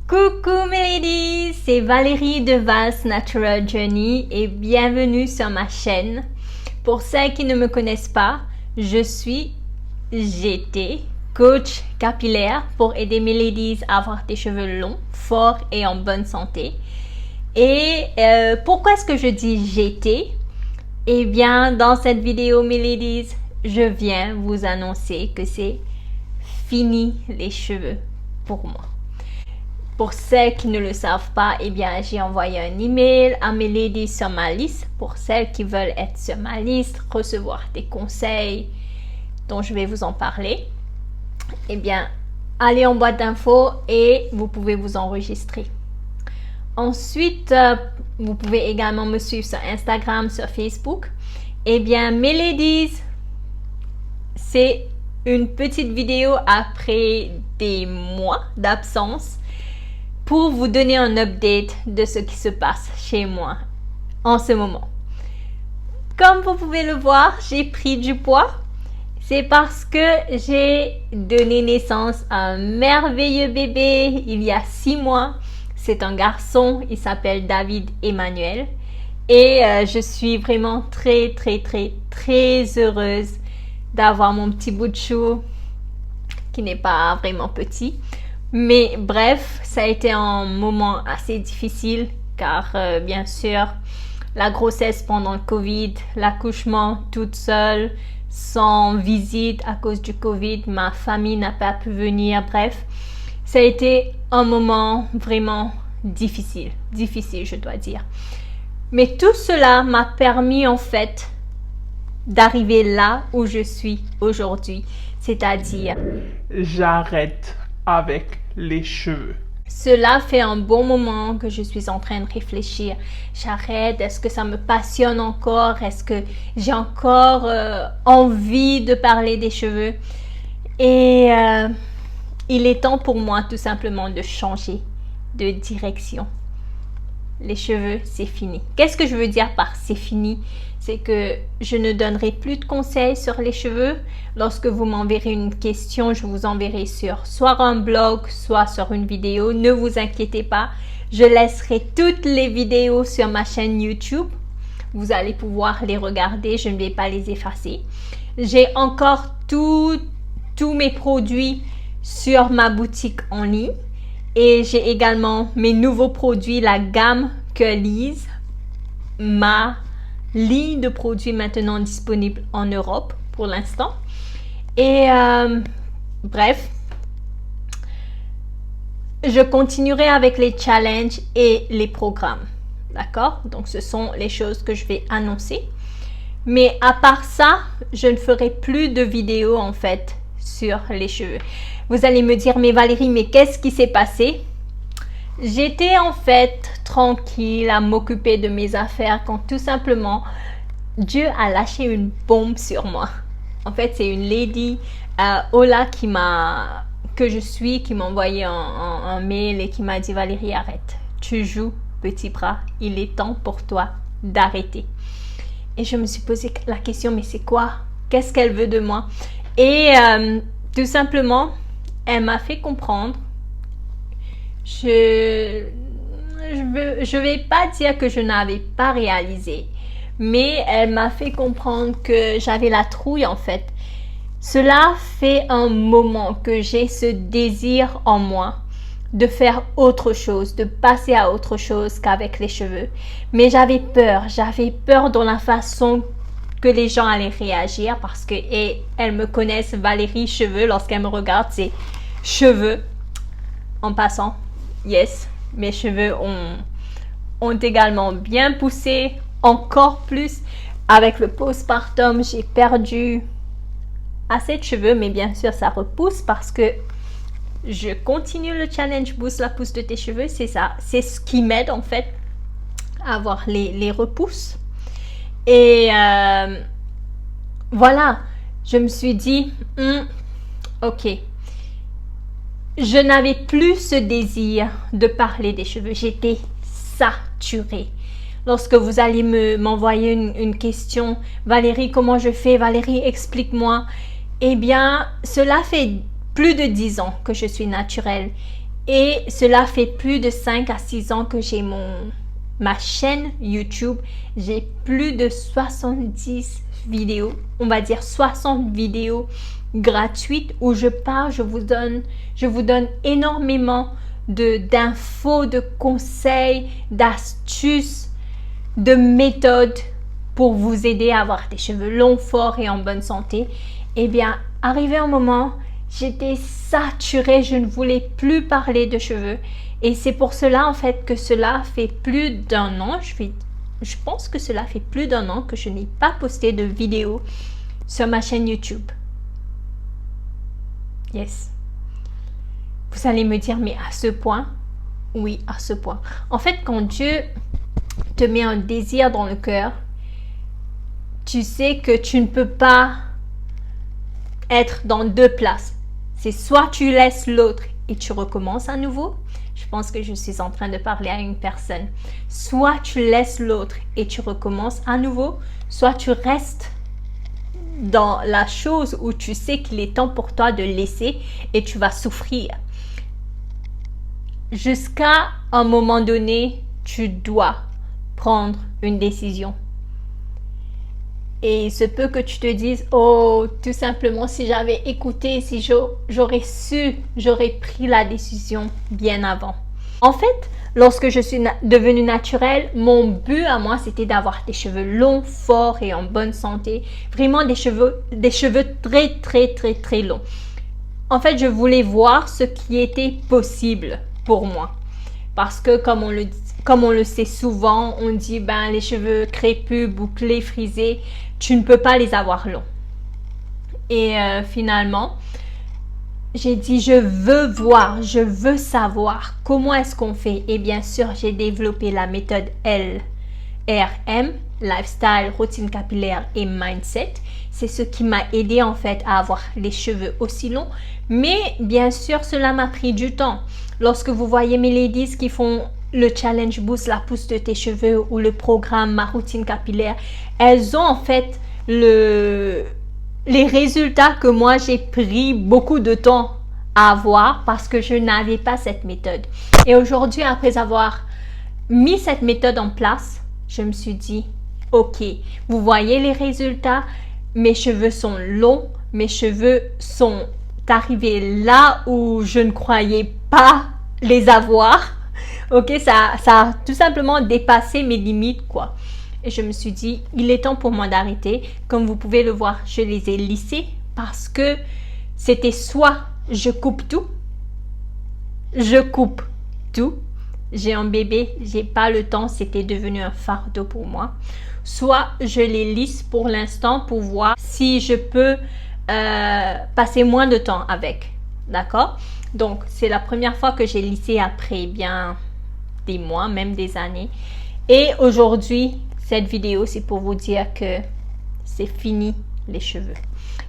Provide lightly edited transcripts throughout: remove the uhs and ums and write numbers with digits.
Coucou mes ladies, c'est Valérie de Val's Natural Journey et bienvenue sur ma chaîne. Pour celles qui ne me connaissent pas, j'étais coach capillaire pour aider mes ladies à avoir des cheveux longs, forts et en bonne santé. Et pourquoi est-ce que je dis j'étais? Eh bien, dans cette vidéo mes ladies, je viens vous annoncer que c'est fini les cheveux pour moi. Pour celles qui ne le savent pas, eh bien, j'ai envoyé un email à mes ladies sur ma liste. Pour celles qui veulent être sur ma liste, recevoir des conseils dont je vais vous en parler, eh bien, allez en boîte d'infos et vous pouvez vous enregistrer. Ensuite, vous pouvez également me suivre sur Instagram, sur Facebook. Eh bien, mes ladies, c'est une petite vidéo après des mois d'absence pour vous donner un update de ce qui se passe chez moi en ce moment. Comme vous pouvez le voir, j'ai pris du poids. C'est parce que j'ai donné naissance à un merveilleux bébé il y a 6 mois. C'est un garçon, il s'appelle David Emmanuel. Et je suis vraiment très heureuse d'avoir mon petit bout de chou qui n'est pas vraiment petit. Mais bref, ça a été un moment assez difficile car bien sûr, la grossesse pendant le Covid, l'accouchement toute seule, sans visite à cause du Covid, ma famille n'a pas pu venir, bref. Ça a été un moment vraiment difficile je dois dire. Mais tout cela m'a permis en fait d'arriver là où je suis aujourd'hui, c'est-à-dire j'arrête avec les cheveux. Cela fait un bon moment que je suis en train de réfléchir. J'arrête, est-ce que ça me passionne encore? Est-ce que j'ai encore envie de parler des cheveux? Et il est temps pour moi tout simplement de changer de direction. Les cheveux, c'est fini. Qu'est-ce que je veux dire par c'est fini? C'est que je ne donnerai plus de conseils sur les cheveux. Lorsque vous m'enverrez une question, je vous enverrai sur soit un blog, soit sur une vidéo. Ne vous inquiétez pas, je laisserai toutes les vidéos sur ma chaîne YouTube. Vous allez pouvoir les regarder, je ne vais pas les effacer. J'ai encore tous mes produits sur ma boutique en ligne. Et j'ai également mes nouveaux produits, la gamme Curlies, ma ligne de produits maintenant disponible en Europe pour l'instant. Et bref, je continuerai avec les challenges et les programmes. D'accord? Donc, ce sont les choses que je vais annoncer. Mais à part ça, je ne ferai plus de vidéos en fait sur les cheveux. Vous allez me dire, mais Valérie, mais qu'est-ce qui s'est passé? J'étais en fait tranquille à m'occuper de mes affaires quand tout simplement Dieu a lâché une bombe sur moi. En fait, c'est une lady, Ola, qui m'a envoyé un mail et qui m'a dit, Valérie, arrête. Tu joues, petit bras. Il est temps pour toi d'arrêter. Et je me suis posé la question, mais c'est quoi? Qu'est-ce qu'elle veut de moi? Et tout simplement, elle m'a fait comprendre. Je vais pas dire que je n'avais pas réalisé, mais elle m'a fait comprendre que j'avais la trouille en fait. Cela fait un moment que j'ai ce désir en moi de faire autre chose, de passer à autre chose qu'avec les cheveux. Mais j'avais peur dans la façon que les gens allaient réagir parce que elles me connaissent, Valérie cheveux, lorsqu'elles me regardent, c'est cheveux. En passant, yes, mes cheveux ont également bien poussé, encore plus. Avec le postpartum, j'ai perdu assez de cheveux, mais bien sûr, ça repousse parce que je continue le challenge Boost la pousse de tes cheveux. C'est ça, c'est ce qui m'aide en fait à avoir les repousses. Et voilà, je me suis dit, ok. Je n'avais plus ce désir de parler des cheveux. J'étais saturée. Lorsque vous allez m'envoyer une question, Valérie, comment je fais? Valérie, explique-moi. Eh bien, cela fait plus de 10 ans que je suis naturelle. Et cela fait plus de 5 à 6 ans que j'ai ma chaîne YouTube. J'ai plus de 70 vidéos, on va dire 60 vidéos gratuites où je parle, je vous donne énormément d'infos, de conseils, d'astuces, de méthodes pour vous aider à avoir des cheveux longs, forts et en bonne santé. Eh bien, arrivé un moment, j'étais saturée, je ne voulais plus parler de cheveux. Et c'est pour cela, en fait, que cela fait plus d'un an, je pense que cela fait plus d'un an que je n'ai pas posté de vidéo sur ma chaîne YouTube. Yes. Vous allez me dire, mais à ce point? Oui, à ce point. En fait, quand Dieu te met un désir dans le cœur, tu sais que tu ne peux pas être dans deux places. C'est soit tu laisses l'autre et tu recommences à nouveau. Je pense que je suis en train de parler à une personne. Soit tu laisses l'autre et tu recommences à nouveau, soit tu restes dans la chose où tu sais qu'il est temps pour toi de laisser et tu vas souffrir. Jusqu'à un moment donné, tu dois prendre une décision. Et il se peut que tu te dises, oh, tout simplement, si j'avais écouté, si j'aurais su, j'aurais pris la décision bien avant. En fait, lorsque je suis devenue naturelle, mon but à moi, c'était d'avoir des cheveux longs, forts et en bonne santé. Vraiment des cheveux très, très, très, très longs. En fait, je voulais voir ce qui était possible pour moi. Parce que comme on le sait souvent, on dit, ben, les cheveux crépus, bouclés, frisés, tu ne peux pas les avoir longs. Et finalement, j'ai dit, je veux voir, je veux savoir comment est-ce qu'on fait. Et bien sûr, j'ai développé la méthode LRM, Lifestyle, Routine Capillaire et Mindset. C'est ce qui m'a aidé en fait à avoir les cheveux aussi longs. Mais bien sûr, cela m'a pris du temps. Lorsque vous voyez mes ladies qui font le challenge Boost la pousse de tes cheveux ou le programme Ma Routine Capillaire, elles ont en fait les résultats que moi j'ai pris beaucoup de temps à avoir parce que je n'avais pas cette méthode. Et aujourd'hui, après avoir mis cette méthode en place, je me suis dit, ok, vous voyez les résultats, mes cheveux sont longs, mes cheveux sont arrivés là où je ne croyais pas les avoir. Ok, ça a tout simplement dépassé mes limites, quoi. Et je me suis dit, il est temps pour moi d'arrêter. Comme vous pouvez le voir, je les ai lissés parce que c'était soit je coupe tout, j'ai un bébé, j'ai pas le temps, c'était devenu un fardeau pour moi. Soit je les lisse pour l'instant pour voir si je peux passer moins de temps avec. D'accord? Donc, c'est la première fois que j'ai lissé après bien des mois, même des années. Et aujourd'hui, cette vidéo, c'est pour vous dire que c'est fini les cheveux.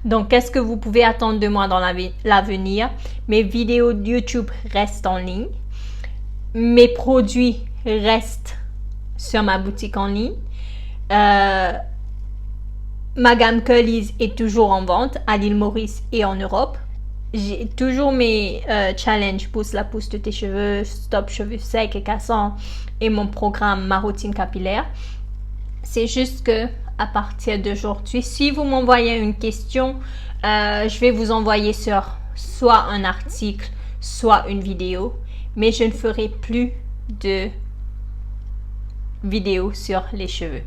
Donc, qu'est-ce que vous pouvez attendre de moi dans l'avenir? Mes vidéos de YouTube restent en ligne. Mes produits restent sur ma boutique en ligne. Ma gamme Curlies est toujours en vente à l'île Maurice et en Europe. J'ai toujours mes challenges pousse la pousse de tes cheveux, stop cheveux secs et cassants et mon programme Ma Routine Capillaire. C'est juste que à partir d'aujourd'hui, si vous m'envoyez une question, je vais vous envoyer sur soit un article, soit une vidéo, mais je ne ferai plus de vidéos sur les cheveux.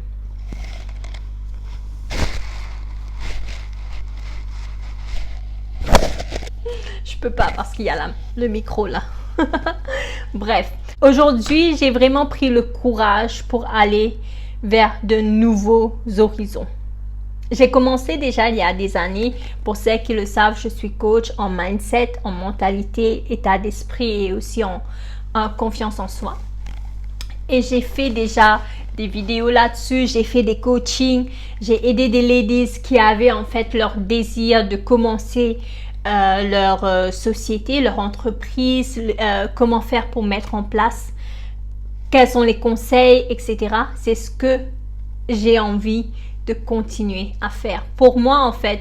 Je peux pas parce qu'il y a le micro là. Bref, aujourd'hui, j'ai vraiment pris le courage pour aller vers de nouveaux horizons. J'ai commencé déjà il y a des années. Pour ceux qui le savent, je suis coach en mindset, en mentalité, état d'esprit et aussi en confiance en soi. Et j'ai fait déjà des vidéos là-dessus, j'ai fait des coachings, j'ai aidé des ladies qui avaient en fait leur désir de commencer leur société, leur entreprise, comment faire pour mettre en place, quels sont les conseils, etc. C'est ce que j'ai envie de continuer à faire. Pour moi, en fait,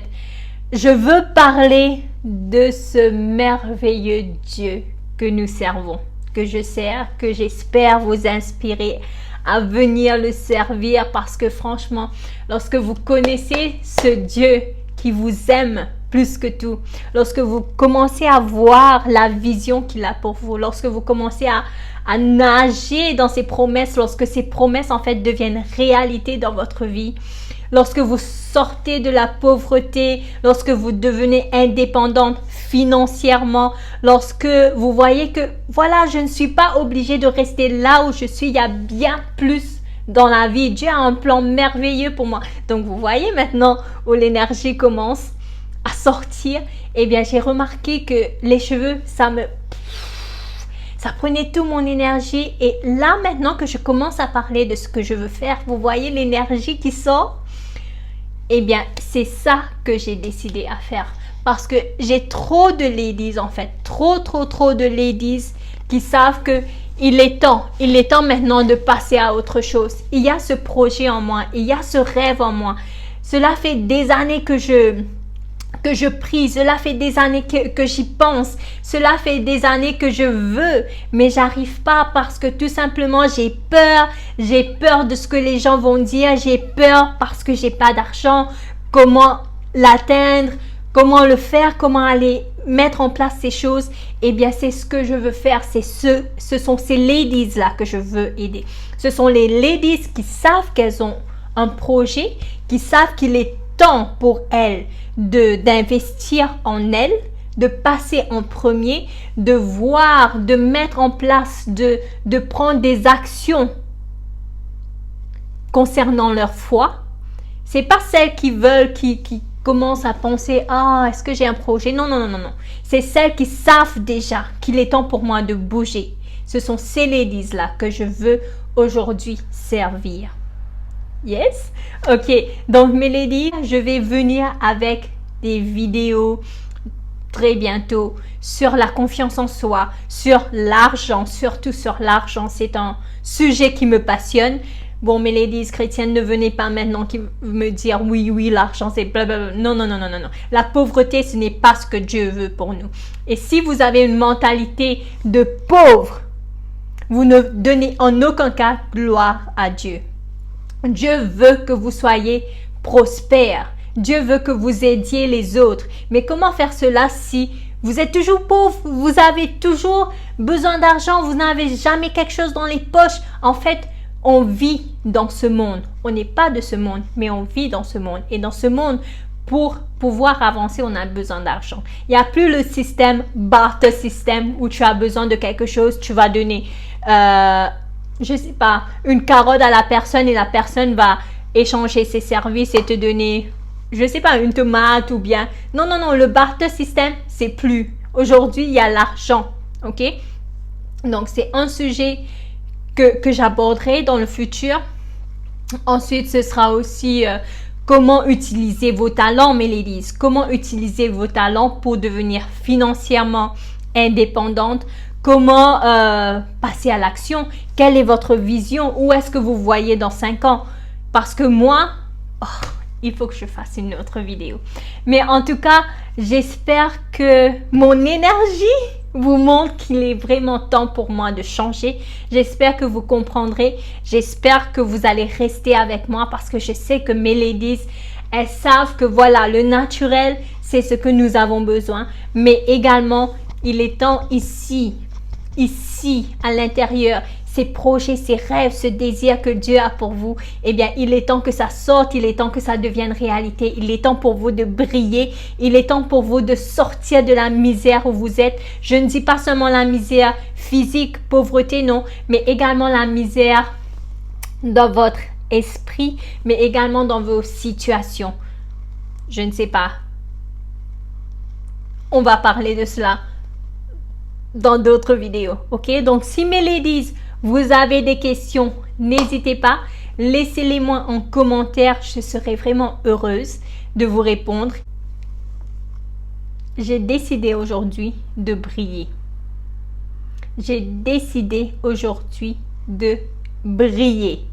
je veux parler de ce merveilleux Dieu que nous servons, que je sers, que j'espère vous inspirer à venir le servir parce que franchement, lorsque vous connaissez ce Dieu qui vous aime plus que tout, lorsque vous commencez à voir la vision qu'il a pour vous, lorsque vous commencez à nager dans ses promesses, lorsque ces promesses en fait deviennent réalité dans votre vie, lorsque vous sortez de la pauvreté, lorsque vous devenez indépendante financièrement, lorsque vous voyez que voilà, je ne suis pas obligée de rester là où je suis, il y a bien plus dans la vie. Dieu a un plan merveilleux pour moi. Donc vous voyez maintenant où l'énergie commence à sortir. Eh bien, j'ai remarqué que les cheveux, ça prenait tout mon énergie. Et là, maintenant que je commence à parler de ce que je veux faire, vous voyez l'énergie qui sort? Eh bien, c'est ça que j'ai décidé à faire. Parce que j'ai trop de ladies en fait. Trop de ladies qui savent que il est temps maintenant de passer à autre chose. Il y a ce projet en moi. Il y a ce rêve en moi. Cela fait des années que je prie, cela fait des années que j'y pense, cela fait des années que je veux, mais j'arrive pas parce que tout simplement j'ai peur de ce que les gens vont dire, j'ai peur parce que j'ai pas d'argent, comment l'atteindre, comment le faire, comment aller mettre en place ces choses. Eh bien, c'est ce que je veux faire, ce sont ces ladies-là que je veux aider. Ce sont les ladies qui savent qu'elles ont un projet, qui savent qu'il est temps pour elles d'investir en elles, de passer en premier, de voir, de mettre en place, de prendre des actions concernant leur foi. C'est pas celles qui veulent, qui commencent à penser « Ah, est-ce que j'ai un projet ?» Non. C'est celles qui savent déjà qu'il est temps pour moi de bouger. Ce sont ces ladies-là que je veux aujourd'hui servir. Yes? Ok, donc mes ladies, je vais venir avec des vidéos très bientôt sur la confiance en soi, sur l'argent, surtout sur l'argent. C'est un sujet qui me passionne. Bon, mes ladies chrétiennes, ne venez pas maintenant me dire oui, l'argent c'est blablabla. Non. La pauvreté, ce n'est pas ce que Dieu veut pour nous. Et si vous avez une mentalité de pauvre, vous ne donnez en aucun cas gloire à Dieu. Dieu veut que vous soyez prospères. Dieu veut que vous aidiez les autres. Mais comment faire cela si vous êtes toujours pauvre, vous avez toujours besoin d'argent, vous n'avez jamais quelque chose dans les poches? En fait, on vit dans ce monde. On n'est pas de ce monde, mais on vit dans ce monde. Et dans ce monde, pour pouvoir avancer, on a besoin d'argent. Il n'y a plus le système barter system où tu as besoin de quelque chose, tu vas donner je sais pas, une carotte à la personne et la personne va échanger ses services et te donner, je sais pas, une tomate ou bien... Non, le barter system, c'est plus. Aujourd'hui, il y a l'argent, ok? Donc, c'est un sujet que j'aborderai dans le futur. Ensuite, ce sera aussi comment utiliser vos talents, mes ladies. Comment utiliser vos talents pour devenir financièrement indépendante. Comment passer à l'action? Quelle est votre vision? Où est-ce que vous voyez dans 5 ans? Parce que moi, il faut que je fasse une autre vidéo. Mais en tout cas, j'espère que mon énergie vous montre qu'il est vraiment temps pour moi de changer. J'espère que vous comprendrez. J'espère que vous allez rester avec moi parce que je sais que mes ladies, elles savent que voilà, le naturel, c'est ce que nous avons besoin. Mais également, il est temps ici, à l'intérieur, ces projets, ces rêves, ce désir que Dieu a pour vous, eh bien, il est temps que ça sorte, il est temps que ça devienne réalité. Il est temps pour vous de briller, il est temps pour vous de sortir de la misère où vous êtes. Je ne dis pas seulement la misère physique, pauvreté, non, mais également la misère dans votre esprit, mais également dans vos situations. Je ne sais pas. On va parler de cela dans d'autres vidéos, ok? Donc, si mes ladies, vous avez des questions, n'hésitez pas, laissez-les moi en commentaire, je serai vraiment heureuse de vous répondre. J'ai décidé aujourd'hui de briller. J'ai décidé aujourd'hui de briller.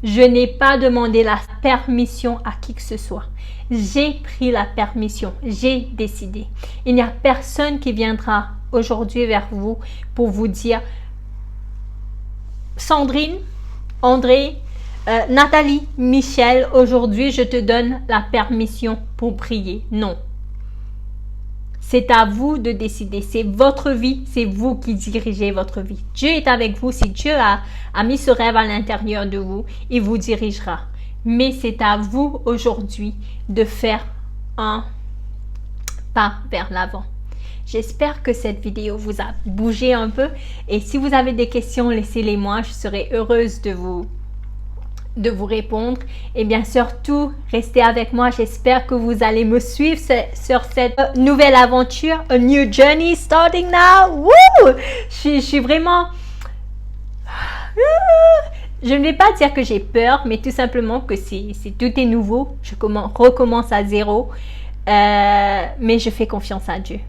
Je n'ai pas demandé la permission à qui que ce soit. J'ai pris la permission, j'ai décidé. Il n'y a personne qui viendra aujourd'hui vers vous pour vous dire, Sandrine, André, Nathalie, Michel, aujourd'hui je te donne la permission pour prier. Non. C'est à vous de décider. C'est votre vie. C'est vous qui dirigez votre vie. Dieu est avec vous. Si Dieu a mis ce rêve à l'intérieur de vous, il vous dirigera. Mais c'est à vous aujourd'hui de faire un pas vers l'avant. J'espère que cette vidéo vous a bougé un peu. Et si vous avez des questions, laissez-les moi. Je serai heureuse de vous répondre. Et bien surtout, restez avec moi. J'espère que vous allez me suivre sur cette nouvelle aventure. A new journey starting now. Woo! Je suis vraiment... Je ne vais pas dire que j'ai peur, mais tout simplement que tout est nouveau. Je recommence à zéro. Mais je fais confiance à Dieu.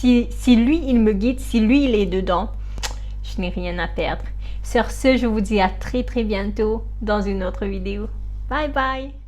Si lui, il me guide, si lui, il est dedans, je n'ai rien à perdre. Sur ce, je vous dis à très bientôt dans une autre vidéo. Bye bye!